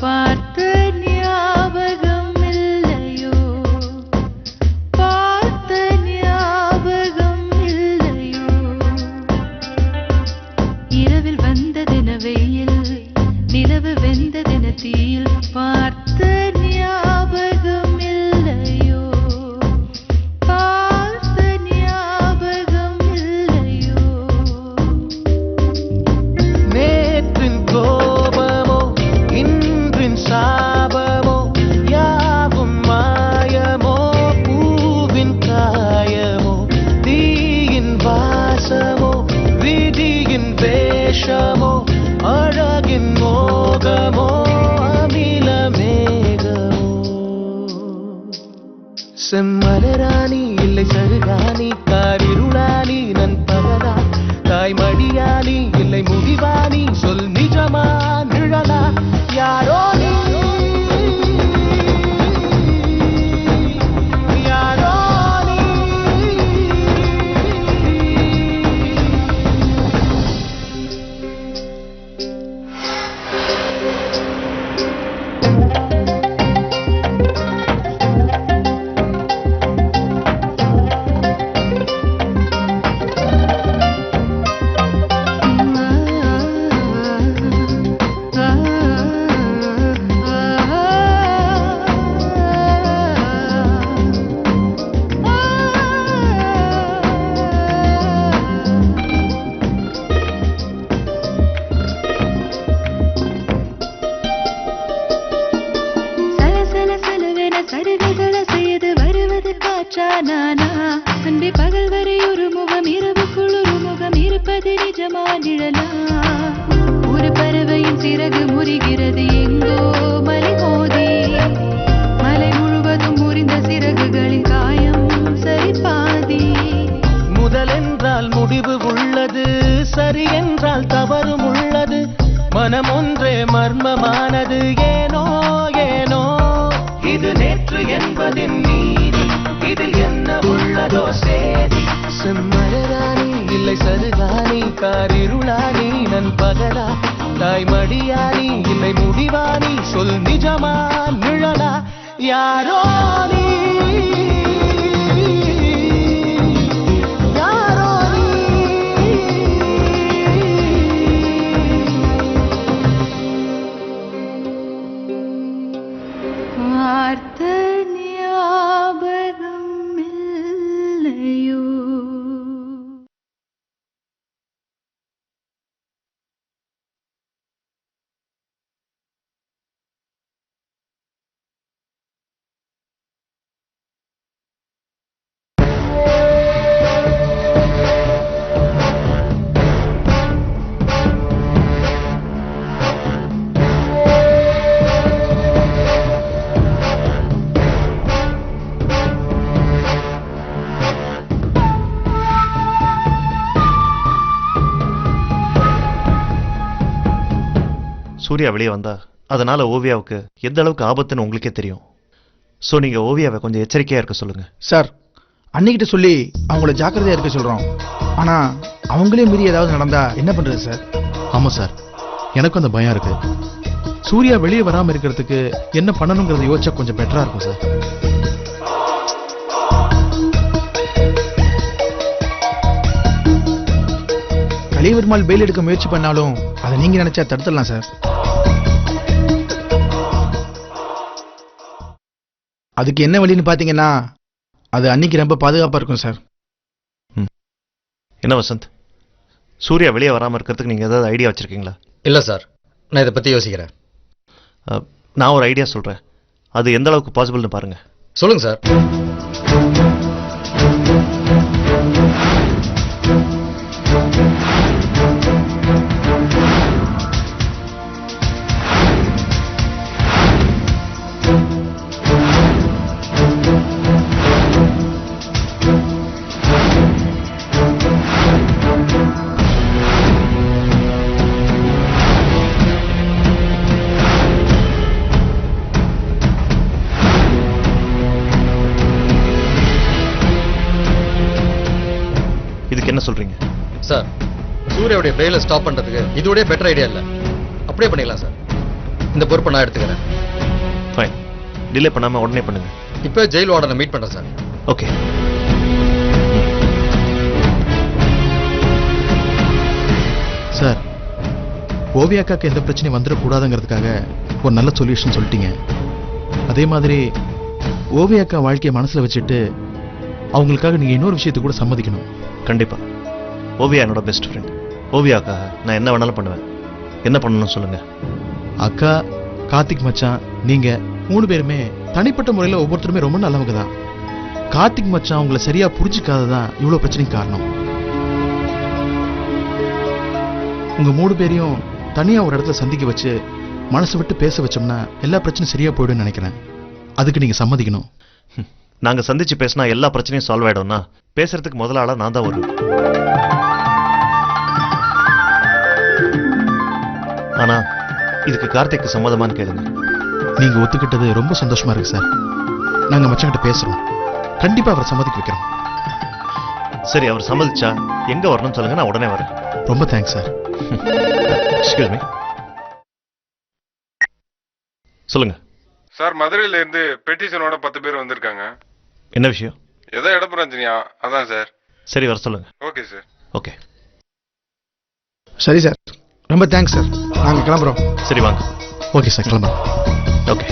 பார்த்த ஞாபகம் இல்லையோ, பார்த்த ஞாபகம் இல்லையோ, இரவில் வந்ததென வெயில், நிலவு வெந்ததென தீயில், பார்த்த ஞாபகம் இல்லையோ, பார்த்த ஞாபகம் இல்லையோ. நேற்றின் கோபமோ இன்றின் சாபமோ யாவும் மாயமோ, பூவின் காயமோ தீயின் வாசமோ, விதியின் வேஷமோ, அழகின் மோகமோ, அமில மேகமோ. செம்மலராணி இல்லை சருகாணி, காரிருளானி நண்பகலா, தாய்மடியானி இல்லை முடிவானி, சொல் நிஜமா நிழலா, யாரோ நீ, யாரோ நீ. சருகுகள செய்து வருவது காற்றா நானா, அன்பே பகல் வரை ஒரு முகம், இரவுக்குள் ஒரு முகம், இருப்பது நிஜமா நிழலா. ஒரு பறவையின் சிறகு முறிகிறது எங்கோ மலை மோதி, மலை முழுவதும் முறிந்த சிறகுகளின் காயம் சரி பாதி. முதலென்றால் முடிவு உள்ளது, சரி என்றால் தவறும் உள்ளது, மனம் ஒன்றே மர்மமானது, ஏனோ ஏனோ. இது நேற்று என்பதின் நீதி, இதில் என்ன உள்ளதோ சேதி. செம்மலராணி இல்லை சருகாணி, காரிருளானி நண்பகலா, தாய்மடியானி இல்லை முடிவானி, சொல் நிஜமா நிழலா, யாரோ நீ, யாரோ நீ. பார்த்த ஞாபகம் இல்லையோ. சூர்யா வெளியே வந்தா அதனால ஓவியாவுக்கு எந்த அளவுக்கு ஆபத்துன்னு உங்களுக்கே தெரியும். ஸோ நீங்க ஓவியாவை கொஞ்சம் எச்சரிக்கையா இருக்க சொல்லுங்க. சார், அன்னிக்கிட்ட சொல்லி அவங்கள ஜாக்கிரதையா இருக்க சொல்றோம். ஆனா அவங்களே மீறி ஏதாவது நடந்தா என்ன பண்றது சார்? ஆமா சார், எனக்கும் அந்த பயம் இருக்கு. சூர்யா வெளியே வராம இருக்கிறதுக்கு என்ன பண்ணணுங்கிறத யோசிச்சா கொஞ்சம் பெட்டரா இருக்கும் சார். கலியபெருமாள் பெயில் எடுக்க முயற்சி பண்ணாலும் அதை நீங்க நினைச்சா தடுத்துடலாம் சார். அதுக்கு என்ன வழின்னு பாத்தீங்கன்னா அது அன்னைக்கு ரொம்ப பாதுகாப்பா இருக்கும் சார். என்ன வசந்த், சூர்யா வெளியே வராம இருக்கிறதுக்கு நீங்க ஏதாவது ஐடியா வச்சிருக்கீங்களா? இல்லை சார், நான் இதை பற்றி யோசிக்கிறேன். நான் ஒரு ஐடியா சொல்றேன், அது எந்த அளவுக்கு பாசிபிள்னு பாருங்க. சொல்லுங்க சார். என்ன சொல்றீங்க சார்? சூர்யாவுடைய பெயிலை ஸ்டாப் பண்றதுக்கு இதோட பெட்டர் ஐடியா இல்லை, அப்படியே பண்ணிடலாம் சார். இந்த பொறுப்பை நான் எடுத்துக்கிறேன். ஃபைன், டிலே பண்ணாமல் உடனே பண்ணுங்க. இப்போ ஜெயில் வார்டனை மீட் பண்ணுறேன் சார். ஓகே. சார், ஓவியாக்காக்கு எந்த பிரச்சனையும் வந்துடக்கூடாதுங்கிறதுக்காக ஒரு நல்ல சொல்யூஷன் சொல்லிட்டீங்க. அதே மாதிரி ஓவியாக்கா வாழ்க்கையை மனசில் வச்சுட்டு அவங்களுக்காக நீங்கள் இன்னொரு விஷயத்தை கூட சம்மதிக்கணும். கண்டிப்பாக. ஓவியா என்னோட பெஸ்ட் ஃப்ரெண்ட். ஓவியாக்காக நான் என்ன வேணாலும் பண்ணுவேன். என்ன பண்ணணும்னு சொல்லுங்கள். அக்கா, கார்த்திக் மச்சான், நீங்கள் 3 பேருமே தனிப்பட்ட முறையில் ஒவ்வொருத்தருமே ரொம்ப நல்லவங்க தான். கார்த்திக் மச்சான் உங்களை சரியாக புரிஞ்சிக்காததான் இவ்வளோ பிரச்சனைக்கு காரணம். உங்கள் 3 பேரையும் தனியாக ஒரு இடத்துல சந்திக்க வச்சு மனசை விட்டு பேச வச்சோம்னா எல்லா பிரச்சனையும் சரியாக போயிடும்னு நினைக்கிறேன். அதுக்கு நீங்கள் சம்மதிக்கணும். நாங்கள் சந்திச்சு பேசினா எல்லா பிரச்சனையும் சால்வ் ஆகிடும்னா பேசுறதுக்கு முதல் ஆளாக நான் தான் வருவேன். ஆனால் இதுக்கு கார்த்திக்கு சம்மதமானு கேளுங்க. நீங்கள் ஒத்துக்கிட்டது ரொம்ப சந்தோஷமா இருக்கு சார். நாங்கள் மச்சான்கிட்ட பேசுகிறோம். கண்டிப்பாக அவரை சம்மதிக்க வைக்கிறோம். சரி, அவர் சம்மதிச்சா எங்கே வரணும்னு சொல்லுங்க, நான் உடனே வரேன். ரொம்ப தேங்க்ஸ் சார். Excuse me. சொல்லுங்க சார், மதுரையில இருந்து பெட்டிஷனோட 10 பேர் வந்திருக்காங்க. என்ன விஷயம்? ஏதோ இட பிரச்சனையா? அதான் சார். சரி, வர சொல்லுங்க. Okay sir. ஓகே. சரி சார், ரொம்ப தேங்க்ஸ் சார். நாங்கள் கிளம்புறோம். சரி, வாங்க. ஓகே சார், கிளம்புறோம். ஓகே.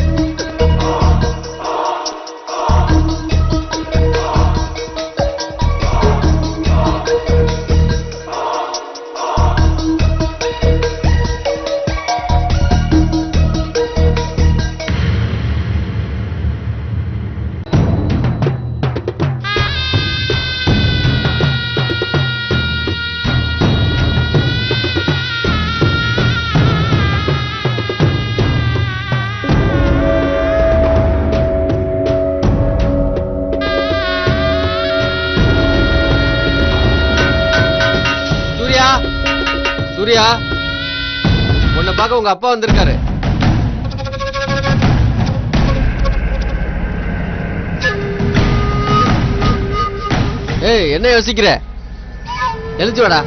சூர்யா, உன்னை பார்க்க உங்க அப்பா வந்திருக்காரு. ஏய், என்ன யோசிக்கிற? எழுந்து வாடா.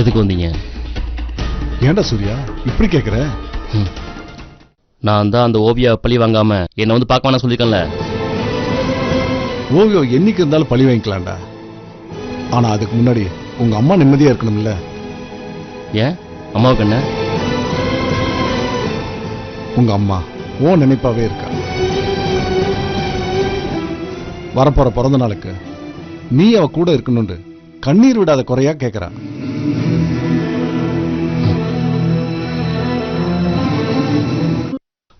எதுக்கு வந்தீங்க? ஏண்டா சூர்யா இப்படி கேக்குற? நான் தான் அந்த ஓவியா பழி வாங்காம என்ன வந்து பார்க்க வேணாம் சொல்லிருக்கேன்ல. ஓவியம் என்னைக்கு இருந்தாலும் பழி வாங்கிக்கலாம்டா. ஆனா அதுக்கு முன்னாடி உங்க அம்மா நிம்மதியா இருக்கணும்ல. ஏன் அம்மாவுக்கு என்ன? உங்க அம்மா ஓ நினைப்பாவே இருக்கா. வரப்போற பிறந்த நாளுக்கு நீ அவ கூட இருக்கணும்னு கண்ணீர் விடாத குறையா கேக்குறா.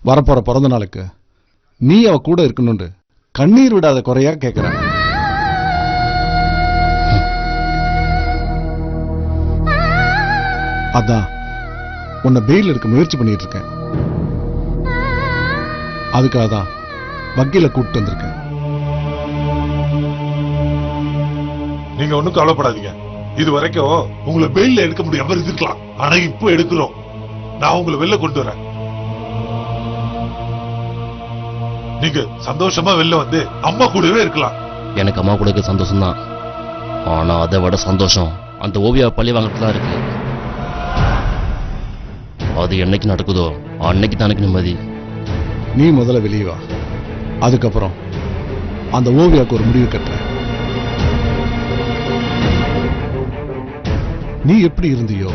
வரப்போற பிறந்த நாளுக்கு நீ அவ கூட இருக்கணும்னு கண்ணீர் விடாத குறையா கேக்குறா. அதான் உன்னை பெயில் எடுக்க முயற்சி பண்ணிட்டு இருக்கேன். அதுக்காக தான் வக்கீல கூப்பிட்டு வந்திருக்கேன். நீங்க ஒண்ணும் கவலைப்படாதீங்க. இது வரைக்கும் உங்களை பெயில்ல எடுக்க முடியாம இருக்கலாம். ஆனா இப்போ எடுக்கிறோம். நான் உங்களை வெளில கொண்டு வரேன். நீங்க சந்தோஷமா வெளில வந்து அம்மா கூடவே இருக்கலாம். எனக்கு அம்மா கூட இருக்க சந்தோஷம் தான். ஆனா அதை விட சந்தோஷம் அந்த ஓவியா பழி வாங்கறதுல இருக்கு. அது என்னைக்கு நடக்குதோ அன்னைக்கு தான் எனக்கு நிம்மதி. நீ முதல்ல வெளியே வா, அதுக்கப்புறம் அந்த ஓவியாவுக்கு ஒரு முடிவு கட்டுற. நீ எப்படி இருந்தியோ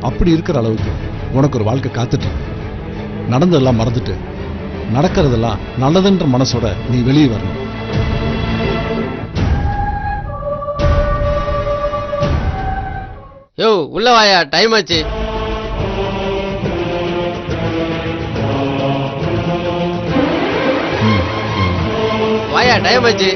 அப்படி இருக்கிற அளவுக்கு உனக்கு ஒரு வாழ்க்கை காத்துட்டு இருக்கு. நடந்ததெல்லாம் மறந்துட்டு நடக்கிறதெல்லாம் நல்லதுன்ற மனசோட நீ வெளியே வரணும். யோ உள்ள வாயா, டைம் ஆச்சு. வாயா, டைம் ஆச்சு.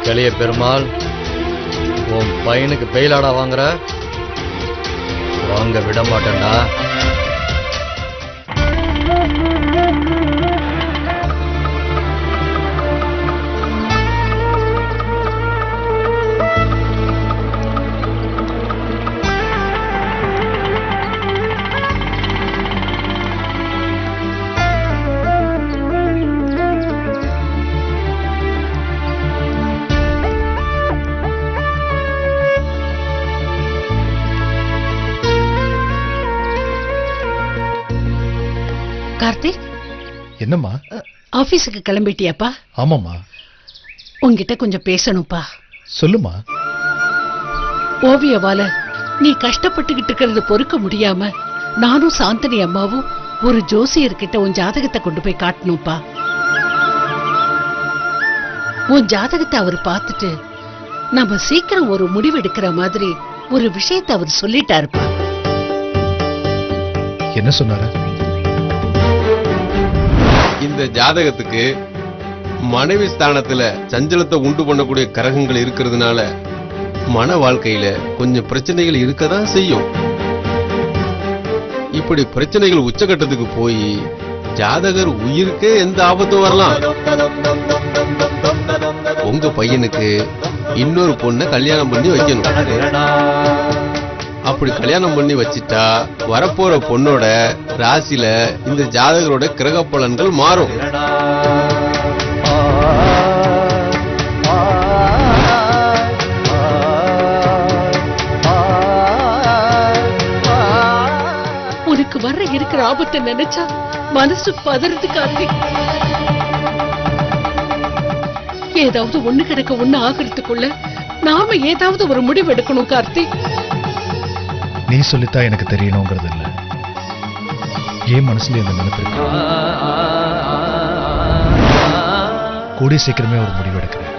கலிய பெருமாள், உன் பையனுக்கு பெயிலாடா வாங்குற? வாங்க விட மாட்டேன்டா. கார்த்திக், என்னம்மா? ஆபீஸுக்கு கிளம்பிட்டியாப்பா? ஆமாம்மா. உன்கிட்ட கொஞ்சம் பேசணும்ப்பா. சொல்லுமா. ஓவியவால நீ கஷ்டப்பட்டுக்கிட்டு இருக்கிறது பொறுக்க முடியாம நானும் சாந்தனி அம்மாவும் ஒரு ஜோசியர்கிட்ட உன் ஜாதகத்தை கொண்டு போய் காட்டணும்ப்பா. உன் ஜாதகத்தை அவர் பார்த்துட்டு நம்ம சீக்கிரம் ஒரு முடிவெடுக்கிற மாதிரி ஒரு விஷயத்தை அவர் சொல்லிட்டாருப்பா. என்ன சொன்னாரு? இந்த ஜாதகத்துக்கு மனைவி ஸ்தானத்துல சஞ்சலத்தை உண்டு பண்ணக்கூடிய கிரகங்கள் இருக்கிறதுனால மன வாழ்க்கையில கொஞ்சம் பிரச்சனைகள் இருக்கதான் செய்யும். இப்படி பிரச்சனைகள் உச்சகட்டத்துக்கு போய் ஜாதகர் உயிருக்கே எந்த ஆபத்தும் வரலாம். உங்க பையனுக்கு இன்னொரு பொண்ணை கல்யாணம் பண்ணி வைக்கணும். அப்படி கல்யாணம் பண்ணி வச்சிட்டா வரப்போற பொண்ணோட ராசியில இந்த ஜாதகரோட கிரக பலன்கள் மாறும். உனக்கு வர்ற இருக்கிற ஆபத்தை நினைச்சா மனசு பதறது கார்த்திக். ஏதாவது ஒண்ணு கிடக்க ஒண்ணு ஆகிறதுக்குள்ள நாம ஏதாவது ஒரு முடிவு எடுக்கணும் கார்த்திக். நீ சொல்லித்தான் எனக்கு தெரியணுங்கிறது இல்ல, ஏன் மனசுல இந்த நினைப்பு இருக்கு. கூடிய சீக்கிரமே ஒரு முடிவு எடுக்கிறேன்.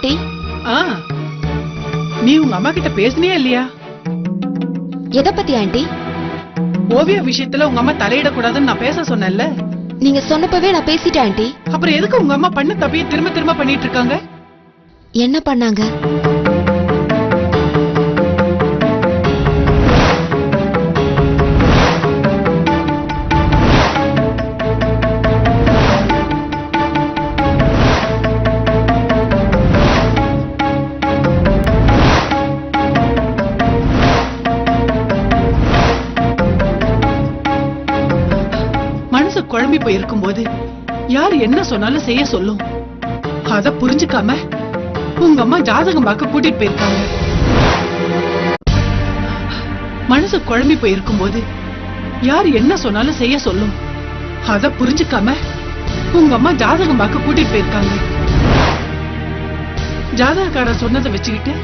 ஆண்டி. நீ உங்க அம்மா கிட்ட பேசுனியா இல்லையா? எதை பத்தி ஆண்டி? ஓவியா விஷயத்துல உங்க அம்மா தலையிடக்கூடாதுன்னு நான் பேச சொன்னேன்ல. நீங்க சொன்னப்பவே நான் பேசிட்டேன் ஆண்டி. அப்புறம் எதுக்கு உங்க அம்மா பண்ண தப்பையே திரும்ப திரும்ப பண்ணிட்டு இருக்காங்க? என்ன பண்ணாங்க? மனசு குழம்பி போய் இருக்கும்போது யார் என்ன சொன்னாலும் செய்ய சொல்லும். அத புரிஞ்சுக்காம உங்க அம்மா ஜாதகம் பார்க்க கூட்டிட்டு போயிருக்காங்க. மனசு குழம்பி போய் இருக்கும்போது யார் என்ன சொன்னாலும் செய்ய சொல்லும். அத புரிஞ்சுக்காம உங்க அம்மா ஜாதகம் பார்க்க கூட்டிட்டு போயிருக்காங்க. ஜாதகக்காரர் சொன்னதை வச்சுக்கிட்டு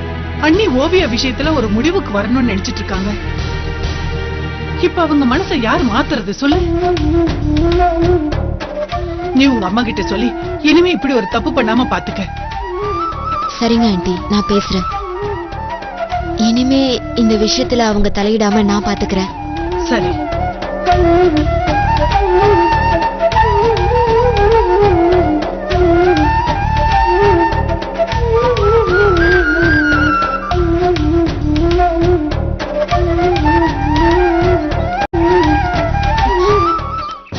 அண்ணி ஓவியா விஷயத்துல ஒரு முடிவுக்கு வரணும்னு நினைச்சிட்டு இருக்காங்க. இப்ப அவங்க மனசை யார் மாத்துறது சொல்லு? நீ உங்க அம்மா கிட்ட சொல்லி இனிமே இப்படி ஒரு தப்பு பண்ணாம பாத்துக்க. சரிங்க ஆண்டி, நான் பேசுறேன். இனிமே இந்த விஷயத்துல அவங்க தலையிடாம நான் பாத்துக்கிறேன். சரி.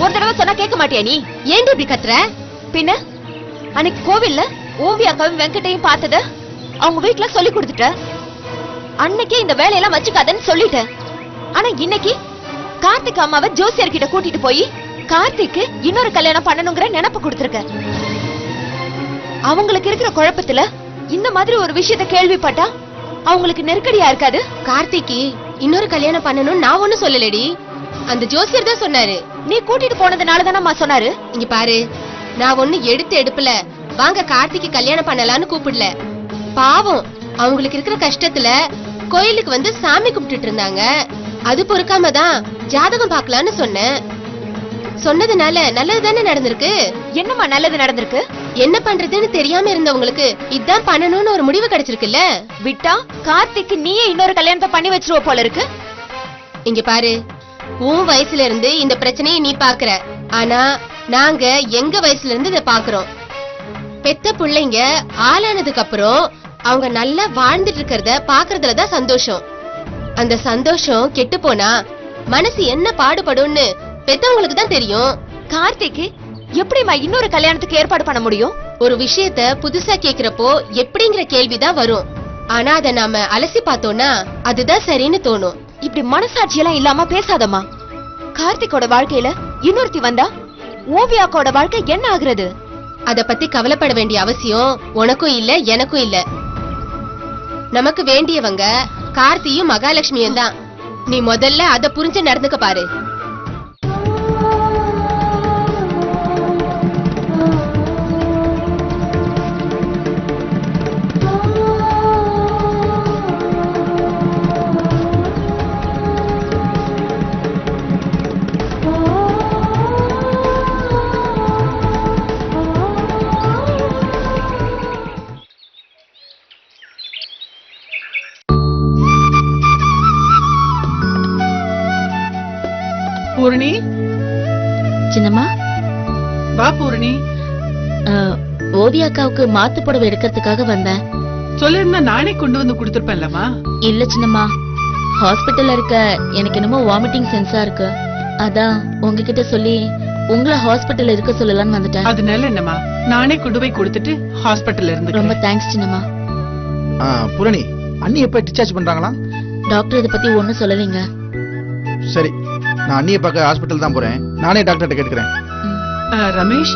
ஒரு தடவை சொன்னா கேட்க மாட்டியா நீ? ஏன் இப்படி கத்துற? பின்ன அன்னைக்கு கோவில்ல ஓவியாக்காவும் வெங்கட்டையும் பார்த்தத அவங்க வீட்டுல சொல்லி கொடுத்துட்ட. அன்னைக்கே இந்த வேலையெல்லாம் வச்சுக்காதன்னு சொல்லிட்டேன். ஆனா இன்னைக்கு கார்த்திக் அம்மாவை ஜோசியர் கிட்ட கூட்டிட்டு போய் கார்த்திக்கு இன்னொரு கல்யாணம் பண்ணணுங்கிற நினைப்பு கொடுத்திருக்க. அவங்களுக்கு இருக்கிற குழப்பத்துல இந்த மாதிரி ஒரு விஷயத்த கேள்விப்பட்டா அவங்களுக்கு நெருக்கடியா இருக்காது? கார்த்திக்கு இன்னொரு கல்யாணம் பண்ணணும்னு நான் ஒண்ணும் சொல்லலடி, அந்த ஜோசியர் தான் சொன்னாரு. நீ கூட்டிட்டு போனதுனால தானே சொன்னாரு. இங்க பாரு, நான் ஒண்ணு எடுப்புல வாங்க கார்த்திக்கு கல்யாணம் பண்ணலான்னு கூப்பிடல. பாவம், அவங்களுக்கு இருக்கிற கஷ்டத்துல கோயிலுக்கு வந்து சாமி கும்பிட்டுட்டு இருந்தாங்க. அது பொறுக்காம தான் ஜாதகம் பார்க்கலான்னு சொன்னேன். சொன்னதுனால நல்லது தானே நடந்திருக்கு. என்னம்மா நல்லது நடந்திருக்கு? என்ன பண்றதுன்னு தெரியாம இருந்தவங்களுக்கு இதான் பண்ணணும்னு ஒரு முடிவு கிடைச்சிருக்குல்ல. விட்டா கார்த்திக்கு நீயே இன்னொரு கல்யாணத்தை பண்ணி வச்சிருவ போல இருக்கு. இங்க பாரு, உன் வயசுல இருந்து இந்த பிரச்சனையை நீ பாக்குற, ஆனா நாங்க எங்க வயசுல இருந்து இத பாக்குறோம். பெத்த பிள்ளைங்க ஆளானதுக்கு அப்புறம் அவங்க நல்லா வாழ்ந்துட்டு இருக்கிறத பாக்குறதுலதான் சந்தோஷம். அந்த சந்தோஷம் கெட்டு போனா மனசு என்ன பாடுபடும்னு பெத்தவங்களுக்கு தான் தெரியும். கார்த்திக்கு எப்படிமா இன்னொரு கல்யாணத்துக்கு ஏற்பாடு பண்ண முடியும்? ஒரு விஷயத்த புதுசா கேக்குறப்போ எப்படிங்கிற கேள்விதான் வரும். ஆனா அத நாம அலசி பார்த்தோம்னா அதுதான் சரின்னு தோணும். இப்படி மனசாட்சியெல்லாம் இல்லாம பேசாதம்மா. கார்த்திகோட வாழ்க்கையில இன்னொருத்தி வந்தா ஓவியாக்கோட வாழ்க்கை என்ன ஆகுறது? அத பத்தி கவலைப்பட வேண்டிய அவசியம் உனக்கும் இல்ல எனக்கும் இல்ல. நமக்கு வேண்டியவங்க கார்த்தியும் மகாலட்சுமியும் தான். நீ முதல்ல அத புரிஞ்சு நடந்துக்க பாரு. பூரணி, சின்னம்மா. வா பூரணி. ஓவியாக்காவுக்கு மாத்து புடவை எடுக்கிறதுக்காக வந்தேன். சொல்லிருந்தா நானே கொண்டு வந்து கொடுத்துருப்பேன்லமா. இல்ல சின்னம்மா, ஹாஸ்பிட்டல்ல இருக்க எனக்கு என்னமோ வாமிட்டிங் சென்ஸா இருக்கு. அதான் உங்ககிட்ட சொல்லி உங்களை ஹாஸ்பிட்டல்ல இருக்க சொல்லலாம்னு வந்துட்டேன். அதனால என்னமா, நானே கொண்டு போய் கொடுத்துட்டு ஹாஸ்பிட்டல்ல இருந்து. ரொம்ப தேங்க்ஸ் சின்னம்மா. பூரணி, அண்ணி எப்ப டிஸ்சார்ஜ் பண்றாங்களா? டாக்டர் இதை பத்தி ஒண்ணும் சொல்லலைங்க. சரி, நான் அண்ணியை பார்க்க ஹாஸ்பிட்டல் தான் போறேன். நானே டாக்டர்கிட்ட கேட்கிறேன். ரமேஷ்,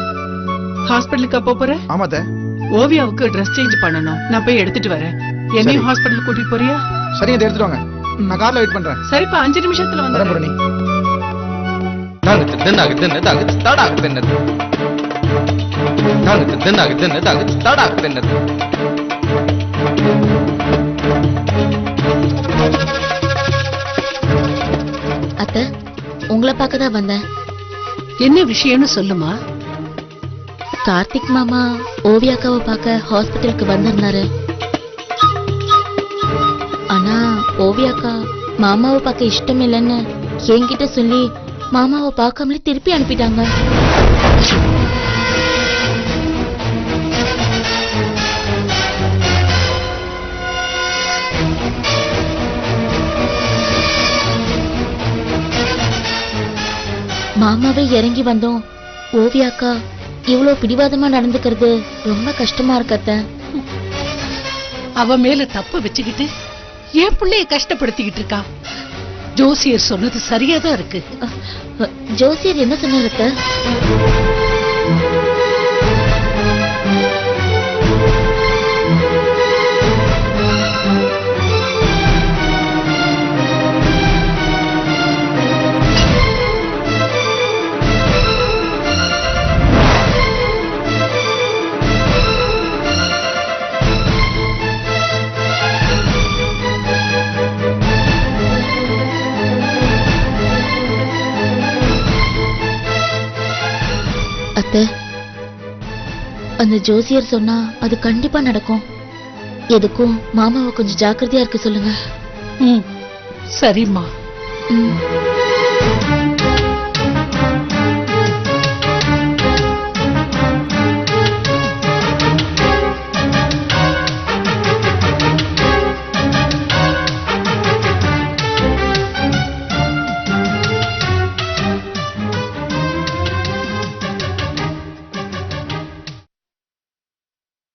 ஹாஸ்பிட்டலுக்கு அப்போ போற? ஆமாத்த. ஓவியாவுக்கு ட்ரெஸ் சேஞ்ச் பண்ணணும், நான் போய் எடுத்துட்டு வரேன். என்னையும் ஹாஸ்பிட்டல் கூட்டிட்டு போறியா? சரிங்க, எடுத்துட்டு வாங்க. நான் கார்ல வெயிட் பண்றேன். சரிப்பா, 5 நிமிஷத்துல வரேன் பூரணி. அத்தை, உங்களை பார்க்க தான் வந்தேன். என்ன விஷயம்னு சொல்லுமா. கார்த்திக் மாமா ஓவியாக்காவை பார்க்க ஹாஸ்பிட்டலுக்கு வந்திருந்தாரு. ஆனா ஓவியாக்கா மாமாவை பார்க்க இஷ்டம் இல்லைன்னு என்கிட்ட சொல்லி மாமாவை பார்க்காமலே திருப்பி அனுப்பிட்டாங்க. மாமாவே இறங்கி வந்தோம். ஓவியாக்கா இவ்வளவு பிடிவாதமா நடந்துக்கிறது ரொம்ப கஷ்டமா இருக்கத்த. அவ மேல தப்பு வச்சுக்கிட்டு என் பிள்ளைய கஷ்டப்படுத்திக்கிட்டு இருக்கா. ஜோசியர் சொன்னது சரியாதான் இருக்கு. ஜோசியர் என்ன சொன்னாரு? அத்தை, அந்த ஜோசியர் சொன்னா அது கண்டிப்பா நடக்கும். எதுக்கும் மாமாவை கொஞ்சம் ஜாக்கிரதையா இருக்க சொல்லுங்க. சரிம்மா.